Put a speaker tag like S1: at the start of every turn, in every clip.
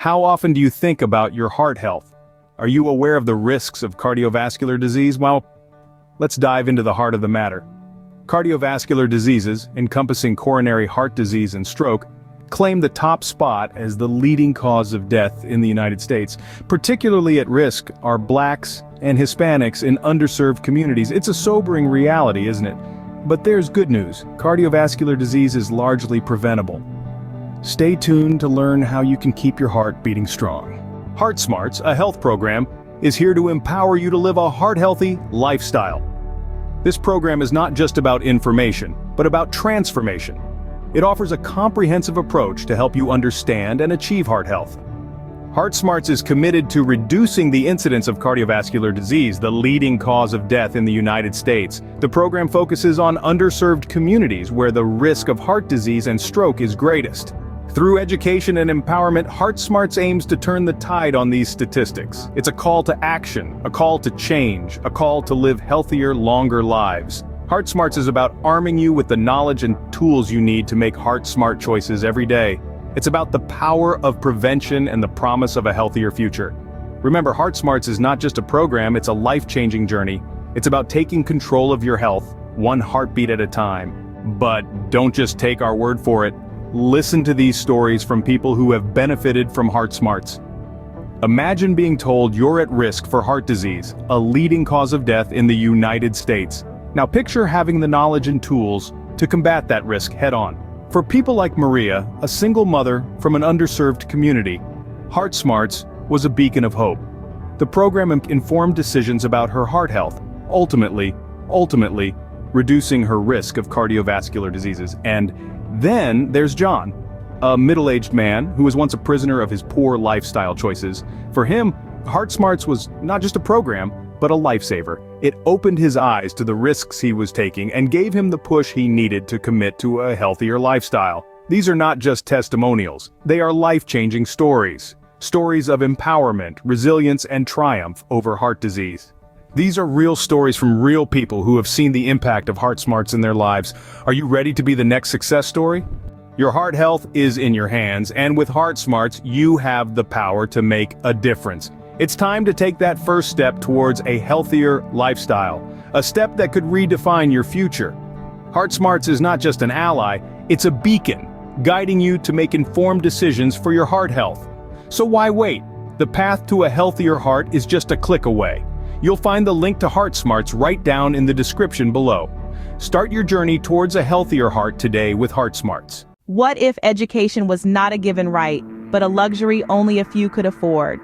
S1: How often do you think about your heart health? Are you aware of the risks of cardiovascular disease? Well, let's dive into the heart of the matter. Cardiovascular diseases, encompassing coronary heart disease and stroke, claim the top spot as the leading cause of death in the United States. Particularly at risk are Blacks and Hispanics in underserved communities. It's a sobering reality, isn't it? But there's good news. Cardiovascular disease is largely preventable. Stay tuned to learn how you can keep your heart beating strong. Heart Smarts, a health program, is here to empower you to live a heart-healthy lifestyle. This program is not just about information, but about transformation. It offers a comprehensive approach to help you understand and achieve heart health. Heart Smarts is committed to reducing the incidence of cardiovascular disease, the leading cause of death in the United States. The program focuses on underserved communities where the risk of heart disease and stroke is greatest. Through education and empowerment, Heart Smarts aims to turn the tide on these statistics. It's a call to action, a call to change, a call to live healthier, longer lives. Heart Smarts is about arming you with the knowledge and tools you need to make heart-smart choices every day. It's about the power of prevention and the promise of a healthier future. Remember, Heart Smarts is not just a program, it's a life-changing journey. It's about taking control of your health, one heartbeat at a time. But don't just take our word for it. Listen to these stories from people who have benefited from Heart Smarts. Imagine being told you're at risk for heart disease, a leading cause of death in the United States. Now picture having the knowledge and tools to combat that risk head-on. For people like Maria, a single mother from an underserved community, Heart Smarts was a beacon of hope. The program informed decisions about her heart health, ultimately reducing her risk of cardiovascular diseases. And then there's John, a middle-aged man who was once a prisoner of his poor lifestyle choices. For him, Heart Smarts was not just a program, but a lifesaver. It opened his eyes to the risks he was taking and gave him the push he needed to commit to a healthier lifestyle. These are not just testimonials, they are life-changing stories. Stories of empowerment, resilience, and triumph over heart disease. These are real stories from real people who have seen the impact of Heart Smarts in their lives. Are you ready to be the next success story? Your heart health is in your hands, and with Heart Smarts, you have the power to make a difference. It's time to take that first step towards a healthier lifestyle, a step that could redefine your future. Heart Smarts is not just an ally, it's a beacon, guiding you to make informed decisions for your heart health. So why wait? The path to a healthier heart is just a click away. You'll find the link to Heart Smarts right down in the description below. Start your journey towards a healthier heart today with Heart Smarts.
S2: What if education was not a given right, but a luxury only a few could afford?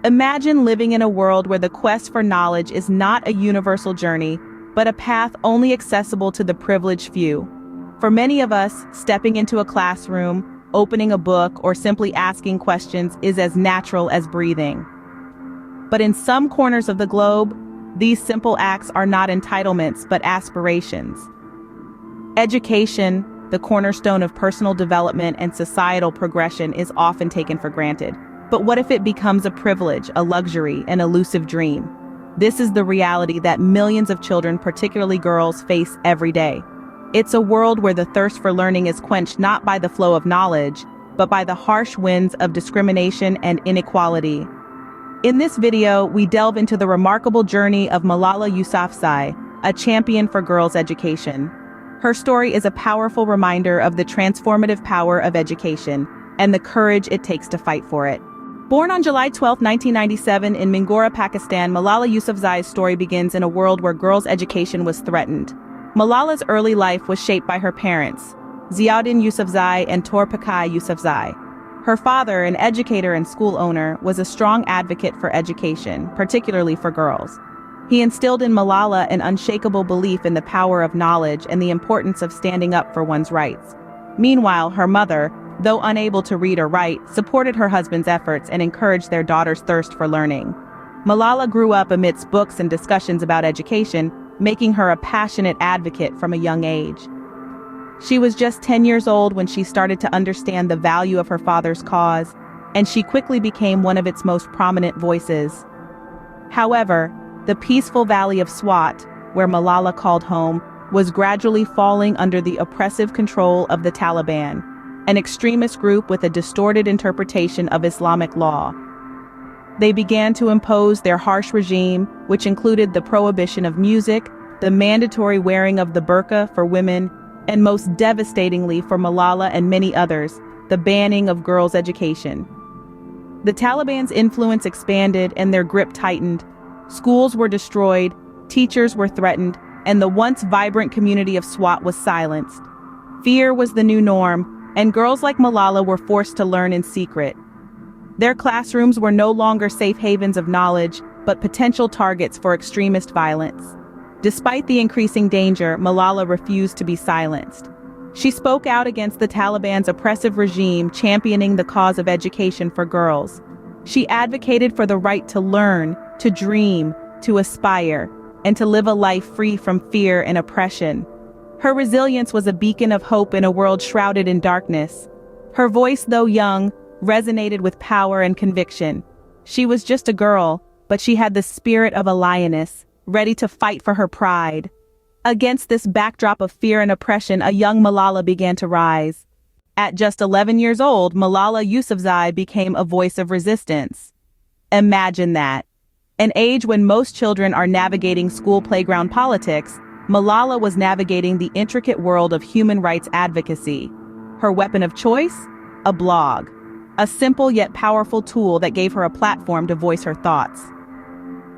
S2: Imagine living in a world where the quest for knowledge is not a universal journey, but a path only accessible to the privileged few. For many of us, stepping into a classroom, opening a book, or simply asking questions is as natural as breathing. But in some corners of the globe, these simple acts are not entitlements but aspirations. Education, the cornerstone of personal development and societal progression, is often taken for granted. But what if it becomes a privilege, a luxury, an elusive dream? This is the reality that millions of children, particularly girls, face every day. It's a world where the thirst for learning is quenched not by the flow of knowledge, but by the harsh winds of discrimination and inequality. In this video, we delve into the remarkable journey of Mara Youfuzi, a champion for girls' education. Her story is a powerful reminder of the transformative power of education and the courage it takes to fight for it. Born on July 12, 1997 in Mingora, Pakistan, Mara Youfuzi's story begins in a world where girls' education was threatened. Malala's early life was shaped by her parents, Ziauddin Yousafzai and Torpikai Yousafzai. Her father, an educator and school owner, was a strong advocate for education, particularly for girls. He instilled in Malala an unshakable belief in the power of knowledge and the importance of standing up for one's rights. Meanwhile, her mother, though unable to read or write, supported her husband's efforts and encouraged their daughter's thirst for learning. Malala grew up amidst books and discussions about education, making her a passionate advocate from a young age. She was just 10 years old when she started to understand the value of her father's cause, and she quickly became one of its most prominent voices. However, the peaceful valley of Swat, where Malala called home, was gradually falling under the oppressive control of the Taliban. an extremist group with a distorted interpretation of Islamic law. They began to impose their harsh regime, which included the prohibition of music, the mandatory wearing of the burqa for women, and most devastatingly for Malala and many others, the banning of girls' education. The Taliban's influence expanded and their grip tightened. Schools were destroyed, teachers were threatened, and the once vibrant community of Swat was silenced. Fear was the new norm, and girls like Malala were forced to learn in secret. Their classrooms were no longer safe havens of knowledge, but potential targets for extremist violence. Despite the increasing danger, Malala refused to be silenced. She spoke out against the Taliban's oppressive regime, championing the cause of education for girls. She advocated for the right to learn, to dream, to aspire, and to live a life free from fear and oppression. Her resilience was a beacon of hope in a world shrouded in darkness. Her voice, though young, resonated with power and conviction. She was just a girl, but she had the spirit of a lioness, ready to fight for her pride. Against this backdrop of fear and oppression, a young Malala began to rise. At just 11 years old, Malala Yousafzai became a voice of resistance. Imagine that. An age when most children are navigating school playground politics, Malala was navigating the intricate world of human rights advocacy. Her weapon of choice? A blog. A simple yet powerful tool that gave her a platform to voice her thoughts.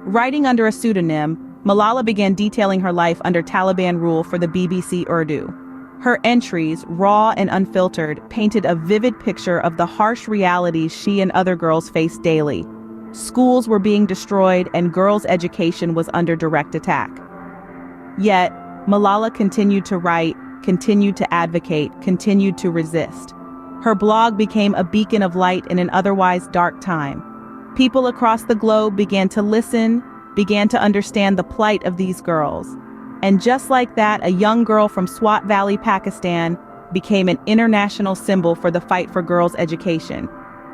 S2: Writing under a pseudonym, Malala began detailing her life under Taliban rule for the BBC Urdu. Her entries, raw and unfiltered, painted a vivid picture of the harsh realities she and other girls faced daily. Schools were being destroyed and girls' education was under direct attack. Yet, Malala continued to write, continued to advocate, continued to resist. Her blog became a beacon of light in an otherwise dark time. People across the globe began to listen, began to understand the plight of these girls. And just like that, a young girl from Swat Valley, Pakistan, became an international symbol for the fight for girls' education.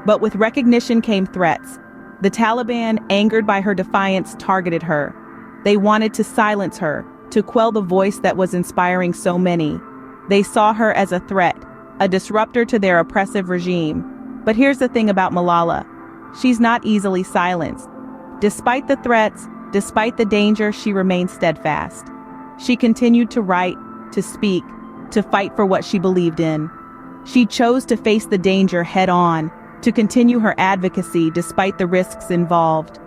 S2: But with recognition came threats. The Taliban, angered by her defiance, targeted her. They wanted to silence her, to quell the voice that was inspiring so many. They saw her as a threat, a disruptor to their oppressive regime. But here's the thing about Malala. She's not easily silenced. Despite the threats, despite the danger, she remained steadfast. She continued to write, to speak, to fight for what she believed in. She chose to face the danger head-on, to continue her advocacy despite the risks involved.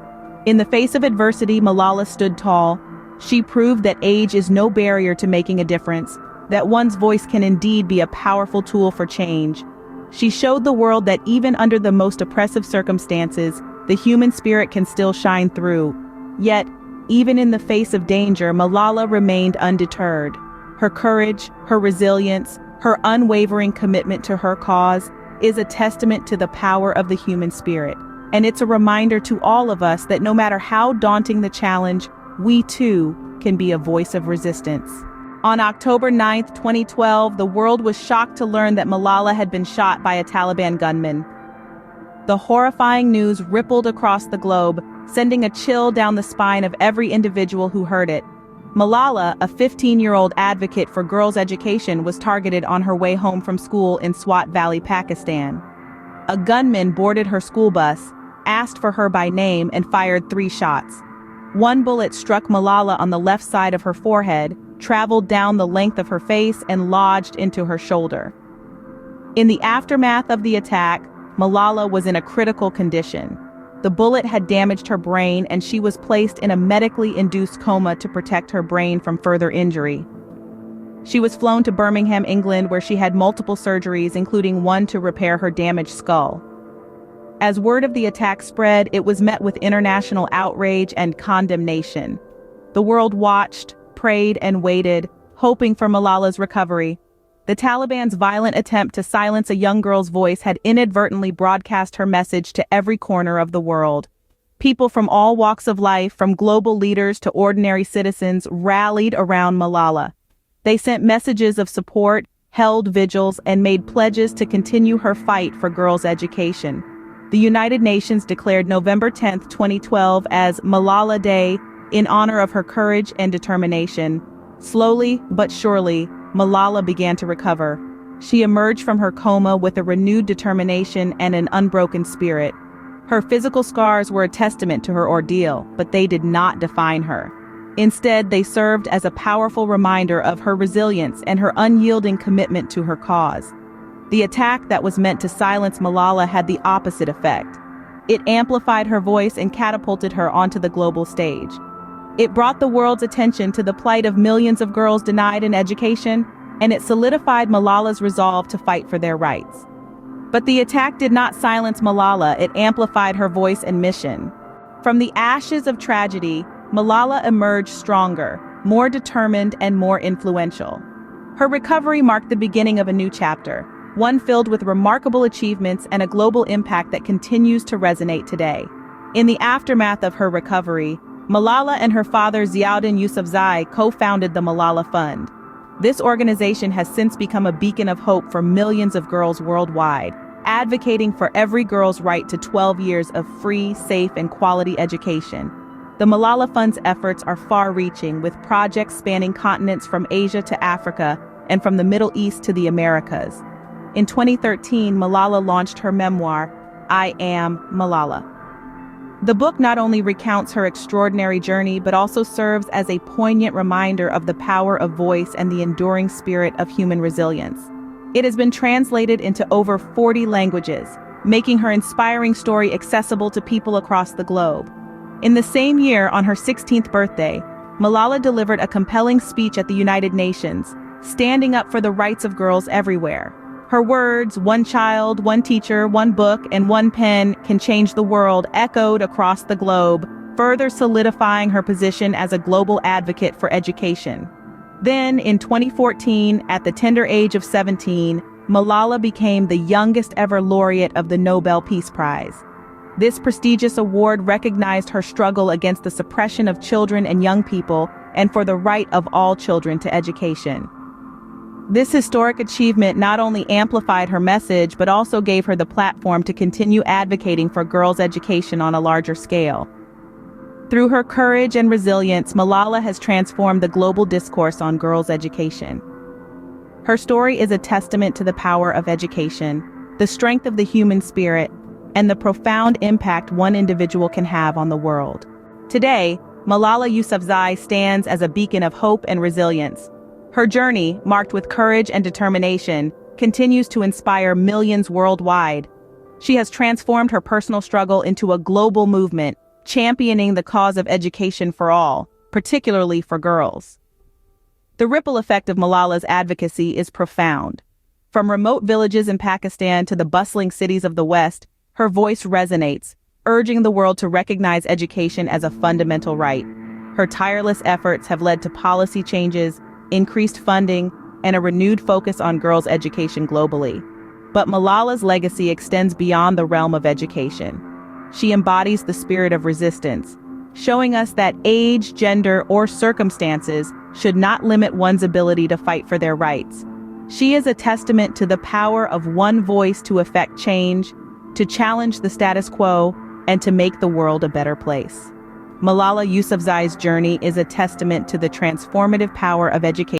S2: In the face of adversity, Malala stood tall. She proved that age is no barrier to making a difference, that one's voice can indeed be a powerful tool for change. She showed the world that even under the most oppressive circumstances, the human spirit can still shine through. Yet, even in the face of danger, Malala remained undeterred. Her courage, her resilience, her unwavering commitment to her cause is a testament to the power of the human spirit. And it's a reminder to all of us that no matter how daunting the challenge, we too can be a voice of resistance. On October 9, 2012, the world was shocked to learn that Malala had been shot by a Taliban gunman. The horrifying news rippled across the globe, sending a chill down the spine of every individual who heard it. Malala, a 15-year-old advocate for girls' education, was targeted on her way home from school in Swat Valley, Pakistan. A gunman boarded her school bus, asked for her by name, and fired 3 shots. One bullet struck Malala on the left side of her forehead, traveled down the length of her face, and lodged into her shoulder. In the aftermath of the attack, Malala was in a critical condition. The bullet had damaged her brain, and she was placed in a medically induced coma to protect her brain from further injury. She was flown to Birmingham, England, where she had multiple surgeries, including one to repair her damaged skull. As word of the attack spread, it was met with international outrage and condemnation. The world watched, prayed, and waited, hoping for Malala's recovery. The Taliban's violent attempt to silence a young girl's voice had inadvertently broadcast her message to every corner of the world. People from all walks of life, from global leaders to ordinary citizens, rallied around Malala. They sent messages of support, held vigils, and made pledges to continue her fight for girls' education. The United Nations declared November 10, 2012 as Malala Day in honor of her courage and determination. Slowly but surely, Malala began to recover. She emerged from her coma with a renewed determination and an unbroken spirit. Her physical scars were a testament to her ordeal, but they did not define her. Instead, they served as a powerful reminder of her resilience and her unyielding commitment to her cause. The attack that was meant to silence Malala had the opposite effect. It amplified her voice and catapulted her onto the global stage. It brought the world's attention to the plight of millions of girls denied an education, and it solidified Malala's resolve to fight for their rights. But the attack did not silence Malala, it amplified her voice and mission. From the ashes of tragedy, Malala emerged stronger, more determined, and more influential. Her recovery marked the beginning of a new chapter, one filled with remarkable achievements and a global impact that continues to resonate today. In the aftermath of her recovery, Malala and her father Ziauddin Yousafzai co-founded the Malala Fund. This organization has since become a beacon of hope for millions of girls worldwide, advocating for every girl's right to 12 years of free, safe, and quality education. The Malala Fund's efforts are far-reaching, with projects spanning continents from Asia to Africa and from the Middle East to the Americas. In 2013, Malala launched her memoir, I Am Malala. The book not only recounts her extraordinary journey, but also serves as a poignant reminder of the power of voice and the enduring spirit of human resilience. It has been translated into over 40 languages, making her inspiring story accessible to people across the globe. In the same year, on her 16th birthday, Malala delivered a compelling speech at the United Nations, standing up for the rights of girls everywhere. Her words, "One child, one teacher, one book, and one pen can change the world," echoed across the globe, further solidifying her position as a global advocate for education. Then, in 2014, at the tender age of 17, Malala became the youngest ever laureate of the Nobel Peace Prize. This prestigious award recognized her struggle against the suppression of children and young people and for the right of all children to education. This historic achievement not only amplified her message, but also gave her the platform to continue advocating for girls' education on a larger scale. Through her courage and resilience, Malala has transformed the global discourse on girls' education. Her story is a testament to the power of education, the strength of the human spirit, and the profound impact one individual can have on the world. Today, Malala Yousafzai stands as a beacon of hope and resilience. Her journey, marked with courage and determination, continues to inspire millions worldwide. She has transformed her personal struggle into a global movement, championing the cause of education for all, particularly for girls. The ripple effect of Malala's advocacy is profound. From remote villages in Pakistan to the bustling cities of the West, her voice resonates, urging the world to recognize education as a fundamental right. Her tireless efforts have led to policy changes, increased funding, and a renewed focus on girls' education globally. But Malala's legacy extends beyond the realm of education. She embodies the spirit of resistance, showing us that age, gender, or circumstances should not limit one's ability to fight for their rights. She is a testament to the power of one voice to effect change, to challenge the status quo, and to make the world a better place. Malala Yousafzai's journey is a testament to the transformative power of education.